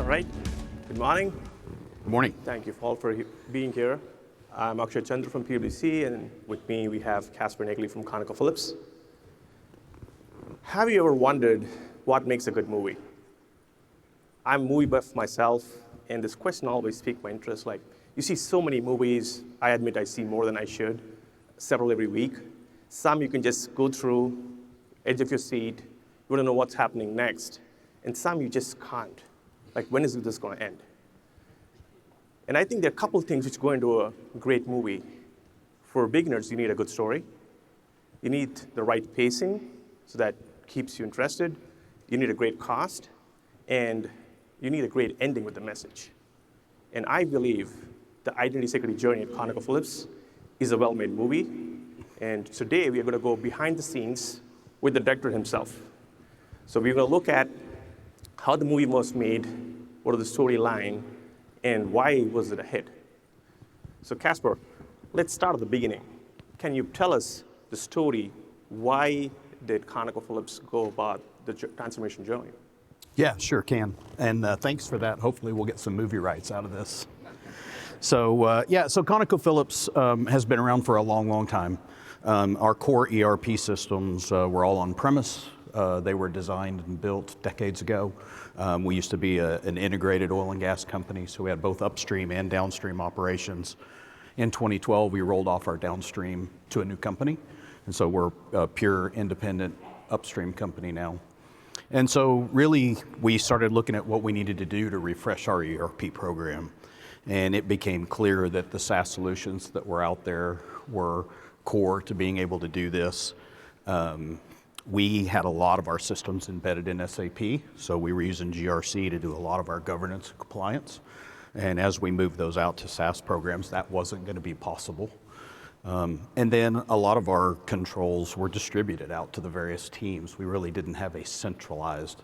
right. Good morning. Good morning. Thank you all for being here. I'm Akshay Chandu from PwC, and with me we have Casper Naegle from ConocoPhillips. Have you ever wondered what makes a good movie? I'm a movie buff myself, and this question always piques my interest. Like, you see so many movies. I admit I see more than I should, several every week. Some you can just go through, edge of your seat, you want to know what's happening next. And some you just can't. Like, when is this going to end? And I think there are a couple things which go into a great movie. For beginners, you need a good story. You need the right pacing so that keeps you interested. You need a great cast. And you need a great ending with the message. And I believe the identity security journey at ConocoPhillips is a well-made movie. And today we are going to go behind the scenes with the director himself. So we're going to look at how the movie was made, what are the storyline, and why was it a hit. So Casper, let's start at the beginning. Can you tell us the story? Why did ConocoPhillips go about the transformation journey? Yeah, sure can. And thanks for that. Hopefully we'll get some movie rights out of this. So ConocoPhillips has been around for a long, long time. Our core ERP systems were all on premise. They were designed and built decades ago. We used to be an integrated oil and gas company, so we had both upstream and downstream operations. In 2012, we rolled off our downstream to a new company, and so we're a pure independent upstream company now. And so really, we started looking at what we needed to do to refresh our ERP program. And it became clear that the SaaS solutions that were out there were core to being able to do this. We had a lot of our systems embedded in SAP, so we were using GRC to do a lot of our governance and compliance. And as we moved those out to SaaS programs, that wasn't going to be possible. And then a lot of our controls were distributed out to the various teams. We really didn't have a centralized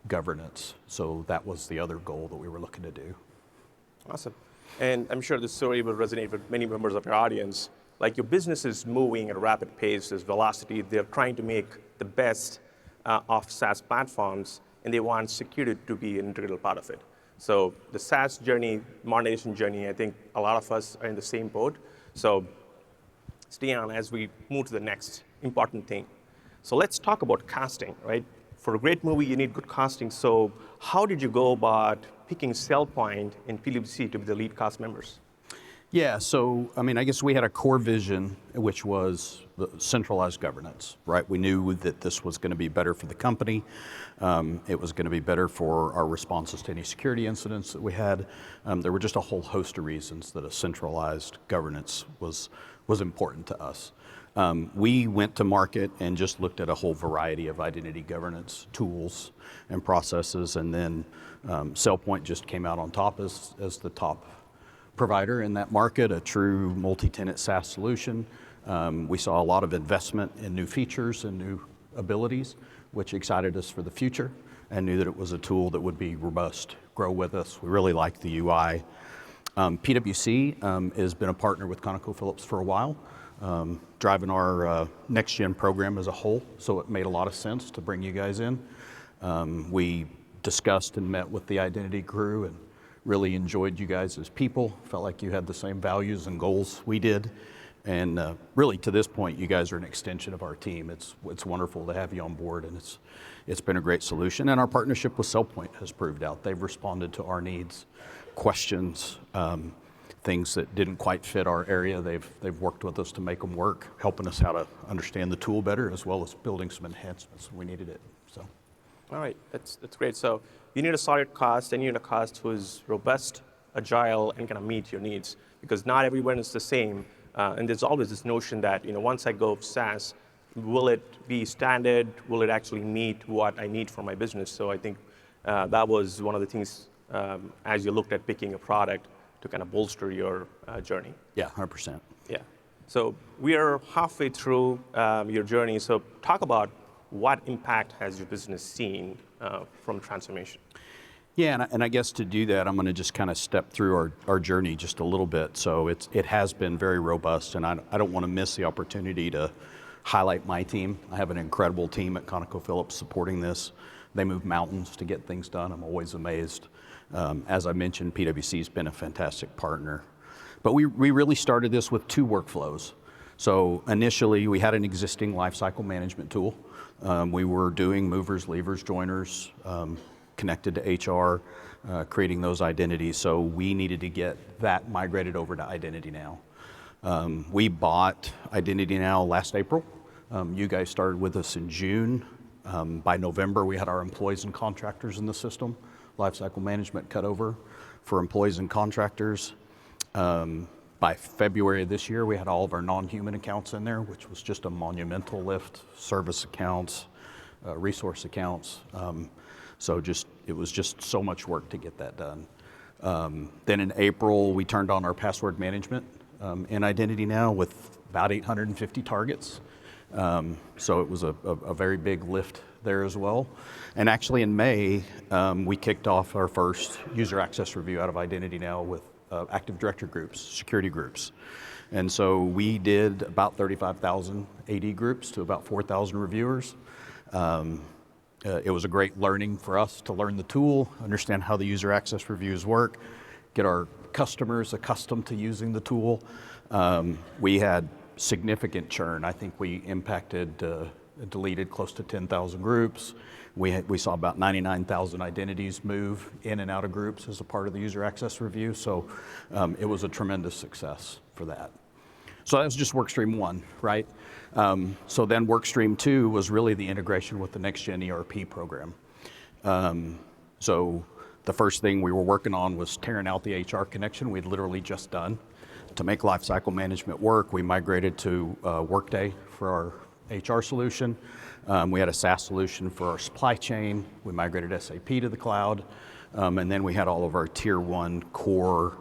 governance. So that was the other goal that we were looking to do. Awesome. And I'm sure this story will resonate with many members of your audience. Like, your business is moving at a rapid pace, there's velocity. They're trying to make the best of SaaS platforms, and they want security to be an integral part of it. So the SaaS journey, modernization journey, I think a lot of us are in the same boat. So stay on as we move to the next important thing. So let's talk about casting, right? For a great movie, you need good casting. So how did you go about picking SailPoint and PwC to be the lead cast members? Yeah, so I guess we had a core vision, which was the centralized governance, right? We knew that this was going to be better for the company. It was going to be better for our responses to any security incidents that we had. There were just a whole host of reasons that a centralized governance was important to us. We went to market and just looked at a whole variety of identity governance tools and processes, and then SailPoint just came out on top as the top provider in that market, a true multi-tenant SaaS solution. We saw a lot of investment in new features and new abilities, which excited us for the future, and knew that it was a tool that would be robust, grow with us. We really liked the UI. PwC has been a partner with ConocoPhillips for a while, driving our next-gen program as a whole, so it made a lot of sense to bring you guys in. We discussed and met with the identity crew and really enjoyed you guys as people, felt like you had the same values and goals we did. And really, to this point, you guys are an extension of our team. It's wonderful to have you on board, and it's been a great solution. And our partnership with SailPoint has proved out. They've responded to our needs, questions, things that didn't quite fit our area. They've worked with us to make them work, helping us how to understand the tool better, as well as building some enhancements when we needed it. So, all right, that's great. So you need a solid cast, and you need a cast who is robust, agile, and kind of meet your needs, because not everyone is the same. And there's always this notion that, once I go SaaS, will it be standard? Will it actually meet what I need for my business? So I think that was one of the things as you looked at picking a product to kind of bolster your journey. Yeah, 100%. Yeah. So we are halfway through your journey. So talk about what impact has your business seen from transformation? Yeah, and I guess to do that, I'm going to just kind of step through our journey just a little bit. So it has been very robust, and I don't want to miss the opportunity to highlight my team. I have an incredible team at ConocoPhillips supporting this. They move mountains to get things done. I'm always amazed. As I mentioned, PwC's been a fantastic partner. But we really started this with 2 workflows. So initially, we had an existing lifecycle management tool. We were doing movers, leavers, joiners, connected to HR, creating those identities. So we needed to get that migrated over to Identity Now. We bought Identity Now last April. You guys started with us in June. By November, we had our employees and contractors in the system. Lifecycle management cut over for employees and contractors. By February of this year, we had all of our non-human accounts in there, which was just a monumental lift. Service accounts, resource accounts. So it was just so much work to get that done. Then in April, we turned on our password management in Identity Now with about 850 targets. So it was a very big lift there as well. And actually in May, we kicked off our first user access review out of Identity Now with Active Directory groups, security groups. And so we did about 35,000 AD groups to about 4,000 reviewers. It was a great learning for us to learn the tool, understand how the user access reviews work, get our customers accustomed to using the tool. We had significant churn. I think we deleted close to 10,000 groups. We saw about 99,000 identities move in and out of groups as a part of the user access review. So it was a tremendous success for that. So that was just workstream 1, right? So then workstream 2 was really the integration with the next-gen ERP program. So the first thing we were working on was tearing out the HR connection we'd literally just done. To make lifecycle management work, we migrated to Workday for our HR solution. We had a SaaS solution for our supply chain. We migrated SAP to the cloud. And then we had all of our tier 1 core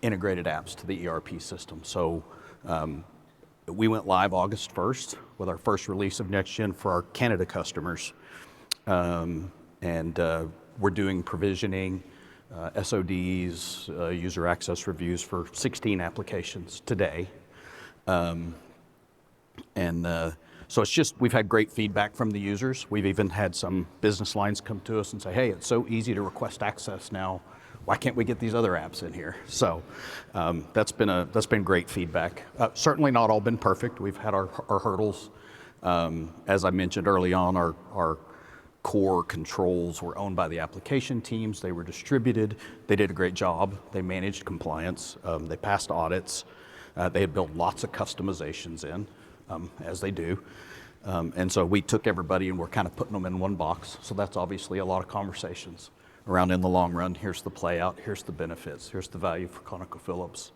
integrated apps to the ERP system. So we went live August 1st with our first release of NextGen for our Canada customers. We're doing provisioning, SODs, user access reviews for 16 applications today. So it's just, we've had great feedback from the users. We've even had some business lines come to us and say, hey, it's so easy to request access now. Why can't we get these other apps in here? So that's been great feedback. Certainly not all been perfect. We've had our hurdles. As I mentioned early on, our core controls were owned by the application teams. They were distributed. They did a great job. They managed compliance. They passed audits. They had built lots of customizations in, as they do. And so we took everybody and we're kind of putting them in one box. So that's obviously a lot of conversations around in the long run. Here's the play out. Here's the benefits. Here's the value for ConocoPhillips.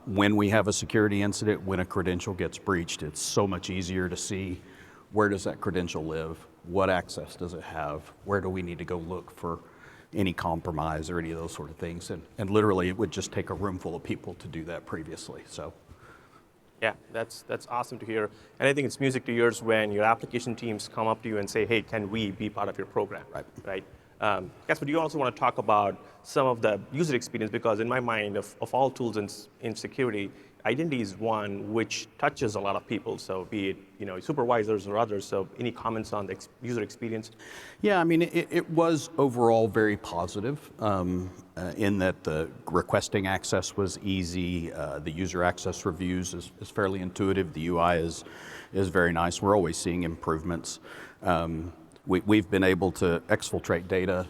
When we have a security incident, when a credential gets breached, it's so much easier to see where does that credential live? What access does it have? Where do we need to go look for any compromise or any of those sort of things? And literally, it would just take a room full of people to do that previously. So, yeah, that's awesome to hear. And I think it's music to ears when your application teams come up to you and say, hey, can we be part of your program? Right? Casper, do you also want to talk about some of the user experience? Because in my mind, of all tools in security, identity is one which touches a lot of people. So be it supervisors or others. So any comments on the user experience? Yeah, I mean, it was overall very positive in that the requesting access was easy. The user access reviews is fairly intuitive. The UI is very nice. We're always seeing improvements. We've been able to exfiltrate data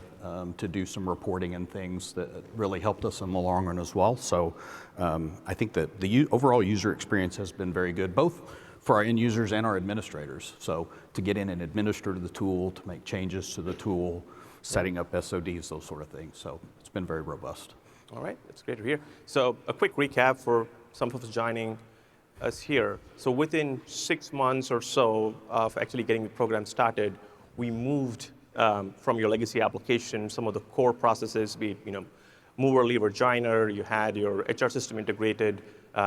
to do some reporting and things that really helped us in the long run as well. So I think that the overall user experience has been very good, both for our end users and our administrators. So to get in and administer the tool, to make changes to the tool, setting up SODs, those sort of things. So it's been very robust. All right, that's great to hear. So a quick recap for some of us joining us here. So within 6 months or so of actually getting the program started, we moved from your legacy application, some of the core processes, be it mover, leaver, joiner, you had your HR system integrated.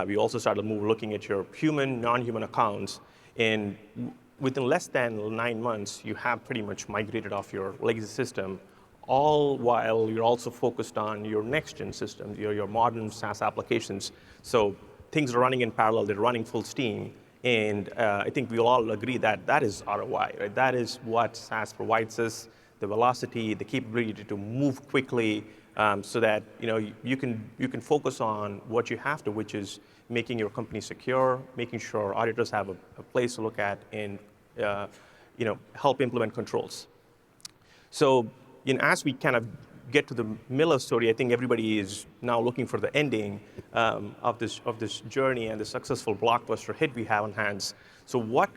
We also started looking at your human, non-human accounts. And within less than 9 months, you have pretty much migrated off your legacy system, all while you're also focused on your next-gen system, your modern SaaS applications. So things are running in parallel, they're running full steam. And I think we'll all agree that that is ROI, right? That is what SaaS provides us, the velocity, the capability to move quickly, so that you can focus on what you have to, which is making your company secure, making sure auditors have a place to look at, and help implement controls. So as we kind of get to the Miller story, I think everybody is now looking for the ending of this journey and the successful blockbuster hit we have on hands. So what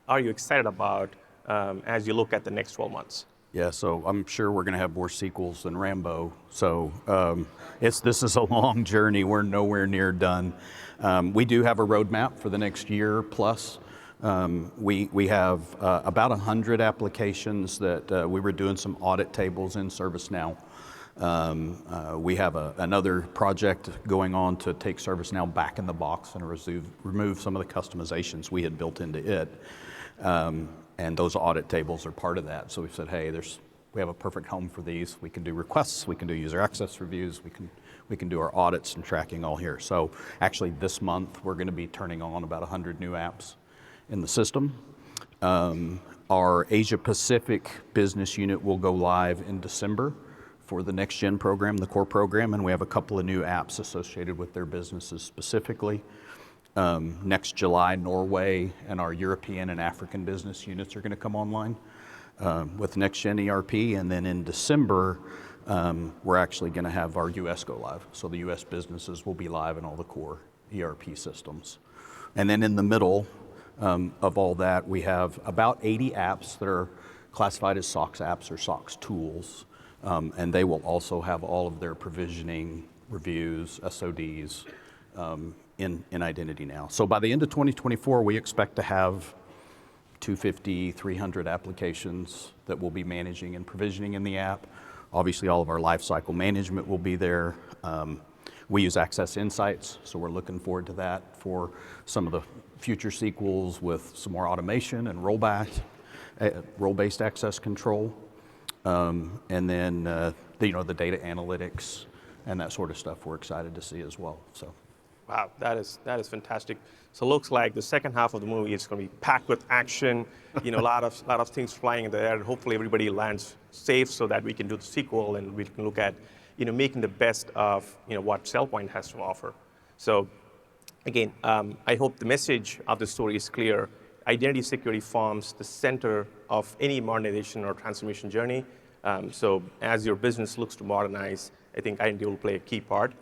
are you excited about as you look at the next 12 months? Yeah, so I'm sure we're going to have more sequels than Rambo. So this is a long journey. We're nowhere near done. We do have a roadmap for the next year plus. We have about 100 applications that we were doing some audit tables in ServiceNow. We have another project going on to take ServiceNow back in the box and remove some of the customizations we had built into it. And those audit tables are part of that. So we said, hey, we have a perfect home for these. We can do requests, we can do user access reviews, we can do our audits and tracking all here. So actually this month we're going to be turning on about 100 new apps in the system. Our Asia Pacific business unit will go live in December for the next gen program, the core program, and we have a couple of new apps associated with their businesses specifically. Next July, Norway and our European and African business units are going to come online with next gen ERP, and then in December we're actually going to have our US go live. So the US businesses will be live in all the core ERP systems. And then in the middle of all that, we have about 80 apps that are classified as SOX apps or SOX tools, and they will also have all of their provisioning, reviews, SODs in Identity Now. So by the end of 2024, we expect to have 250, 300 applications that we'll be managing and provisioning in the app. Obviously, all of our lifecycle management will be there. We use Access Insights, so we're looking forward to that for some of the future sequels with some more automation and role-based access control. And then the data analytics and that sort of stuff we're excited to see as well. So. Wow, that is fantastic. So it looks like the second half of the movie is going to be packed with action, a lot of things flying in the air. Hohopefully everybody lands safe so that we can do the sequel and we can look at making the best of what SailPoint has to offer. So again, I hope the message of the story is clear. Identity security forms the center of any modernization or transformation journey. So as your business looks to modernize, I think identity will play a key part.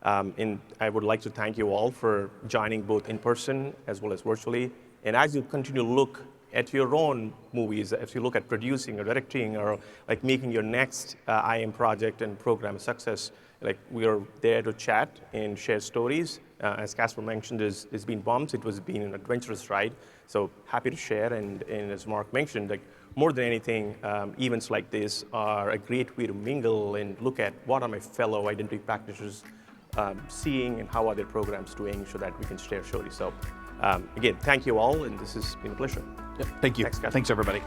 And I would like to thank you all for joining both in person as well as virtually. And as you continue to look at your own movies, as you look at producing or directing or like making your next IM project and program a success, like we are there to chat and share stories. As Casper mentioned, it's been bumps. It's been an adventurous ride. So happy to share. And as Mark mentioned, like more than anything, events like this are a great way to mingle and look at what are my fellow identity practitioners seeing and how are their programs doing so that we can share stories. So again, thank you all, and this has been a pleasure. Yep, thank you. Thanks, guys. Thanks, everybody.